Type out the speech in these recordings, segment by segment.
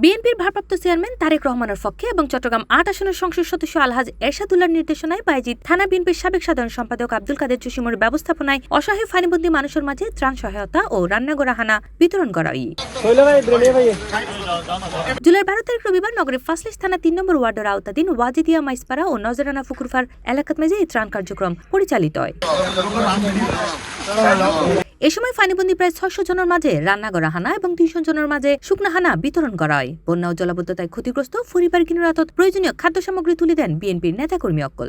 বিএনপির ভারপ্রাপ্ত চেয়ারম্যান তারেক রহমানের পক্ষে এবং চট্টগ্রাম ৮ আসনের সংসদ সদস্য আলহাজ এরশাদুল্লাহর নির্দেশনায় বায়েজিদ থানা বিএনপির সাবেক সাধারণ সম্পাদক আব্দুল কাদের জসিমের ব্যবস্থাপনায় অসহায় ফানিবন্দী মানুষের মাঝে ত্রাণ সহায়তা ও রান্নাগড়াহানা বিতরণ করা হয়। জুলাই ১২ তারিখ রবিবার নগরের ফাসলিশ থানা ৩ নম্বর ওয়ার্ডের আওতাধীন ওয়াজিদিয়া মাইসপাড়া ও নজরানা ফুকুরফার এলাকাত মেজে এই ত্রাণ কার্যক্রম পরিচালিত হয়। এ সময় ফানিবন্দী প্রায় ৬০০ জনের মাঝে রান্নাগড়াহানা এবং ৩০০ জনের মাঝে শুকনাহানা বিতরণ করা হয়। বন্যা ও জলাবদ্ধতায় ক্ষতিগ্রস্ত পরিবার কিনুরাতত প্রয়োজনীয় খাদ্য সামগ্রী তুলে দেন বিএনপির নেতাকর্মী অকল।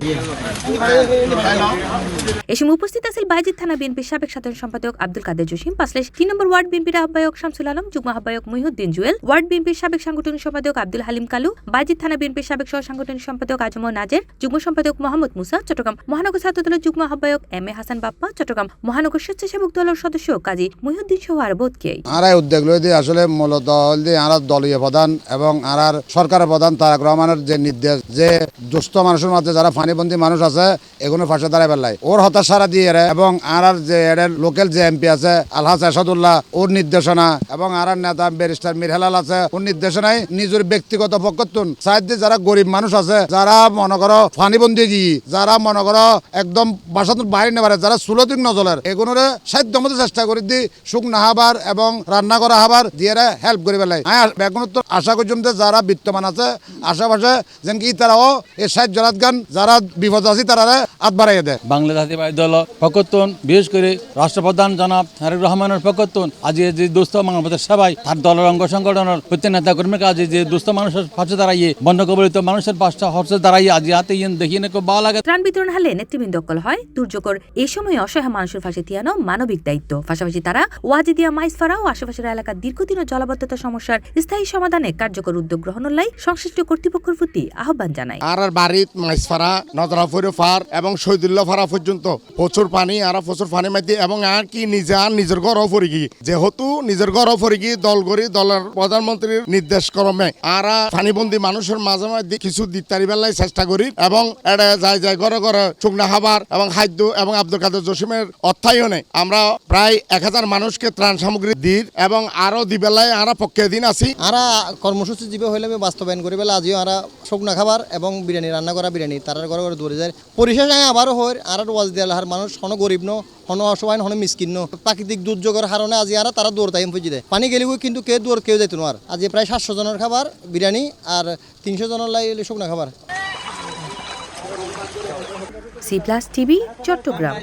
এ সময় উপস্থিত আছেন বায়েজিদ থানা বিএনপির সাবেক সাধারণ সম্পাদক আব্দুল কাদের জসিম, পাঁচলেশ ৩ নম্বর ওয়ার্ড বিএনপির আহ্বায়ক শামসুল আলম, যুগ্ম আহ্বায়ক মহিউদ্দিন জুয়েল, ওয়ার্ড বিএনপির সাবেক সাংগঠনিক সম্পাদক আব্দুল হালিম কালু, বায়েজিদ থানা বিএনপির সাবেক সহ সাংগঠনিক সম্পাদক আজম নাজের, যুগ্ম সম্পাদক মোহাম্মদ মুসা, চট্টগ্রাম মহানগর ছাত্রদলের যুগ্ম আহ্বায়ক এম এ হাসান বাপ্পা, চট্টগ্রাম মহানগর স্বেচ্ছাসেবক দলের সদস্য কাজী মহিউদ্দিন সহ আর বোধকে উদ্যোগ লই আসলে মূলত দলীয় প্রধান এবং সরকারের প্রধান তারেক রহমানের যে নির্দেশ যে দুস্থ মানুষের মধ্যে যারা ফানিবন্দী মানুষ আছে এগুলো ফাঁসে দাঁড়ায় পেলায় ওর হতাশারা দিয়ে এবং যে লোকাল যে এমপি আছে আলহাজ এরশাদুল্লাহ ওর নির্দেশনা এবং নেতা ব্যারিস্টার মীর হেলাল আছে ওর নির্দেশনায় নিজের ব্যক্তিগত পক্ষতুন সাহায্যে যারা গরিব মানুষ আছে যারা মনে করো ফানিবন্দী গিয়ে যারা মনে করো একদম বাসাতুন বাইরে নেবারে যারা সুলতিক নজলের এগুলোর সাধ্য মতো চেষ্টা করে দি শুকনা হাবার এবং রান্না করা হাবার দিয়ে হেল্প করে পেলাই। এখন তো আশা করছিলাম যে যারা বিত্তমান আছে আশেপাশে যেন কি তারাও এই সাহায্য গান যারা বিপদ আছে তারা হাত বাড়াইয়ে দেয়। বাংলাদেশ জাতীয়তাবাদী দল পক্ষতুন বিশেষ করে রাষ্ট্রপ্রধান জনাব তারেক রহমানের পক্ষতুন আজ যে দুস্থ মানুষের সবাই তার দলের অঙ্গ সংগঠনের প্রত্যেক নেতা কর্মীর কাজে যে দুস্থ মানুষের পাশে দাঁড়াইয়ে বন্য কবলিত মানুষের পাশে দাঁড়াইয়ে আজ হাতে দেখিয়ে খুব ভালো লাগে। ত্রাণ বিতরণ হালে নেতৃবৃন্দ অকল হয় দুর্যোগের এই সময় অসহায় মানুষের পাশে থিয়ানো মানবিক দায়িত্ব। পাশাপাশি তারা ওয়াজিদিয়া মাইসপাড়া ও আশেপাশের এলাকার দীর্ঘদিন জলাবদ্ধতা সমস্যার স্থায়ী সমাধানে কার্যকর উদ্যোগ গ্রহণের লাই সংশ্লিষ্ট কর্তৃপক্ষের প্রতি আহ্বান জানায়। আর বাড়িত মাইসপাড়া নজরাফুর ফার এবং শহীদুল্লাহ ফারা পর্যন্ত প্রচুর পানি প্রচুর পানি মাইতে এবং আর কি নিজের ঘর ফরি গিয়ে যেহেতু নিজের ঘর ফরি গিয়ে দল করি দলের প্রধানমন্ত্রীর নির্দেশ ক্রমে আর পানিবন্দী মানুষের মাঝে মাঝে কিছু দিতারি বেলায় চেষ্টা করি এবং এটা যায় ঘরে ঘরে শুকনা খাবার এবং খাদ্য এবং আব্দুল কাদের জসিমের অর্থায়নে আমরা প্রায় ১,০০০ মানুষকে ত্রাণ সামগ্রী দিই এবং আরো দিবেলায় আমরা পক্ষে দিন আছি। আরা কর্মসূচি জীবে হইলে বাস্তবায়ন করি বেলা আজিও আরা শুকনা খাবার এবং বিরিয়ানি রান্না করা বিরিয়ানি তার ঘরে ঘরে দৌড়ে যায়। পরিশেষে আবারও হয় আর ওয়াজ দিয়ে আর মানুষ হন গরিব ন হন অসহায় হন মিসকিন ন প্রাকৃতিক দুর্যোগের কারণে আজি আর তারা দৌড় টাইম ফুজি দেয় পানি গেলেও কিন্তু কেউ যাইতো না। আজ প্রায় ৭০০ জনের খাবার বিরিয়ানি আর ৩০০ জনের লাই শুকনা খাবার। C plus TV, Chittagong.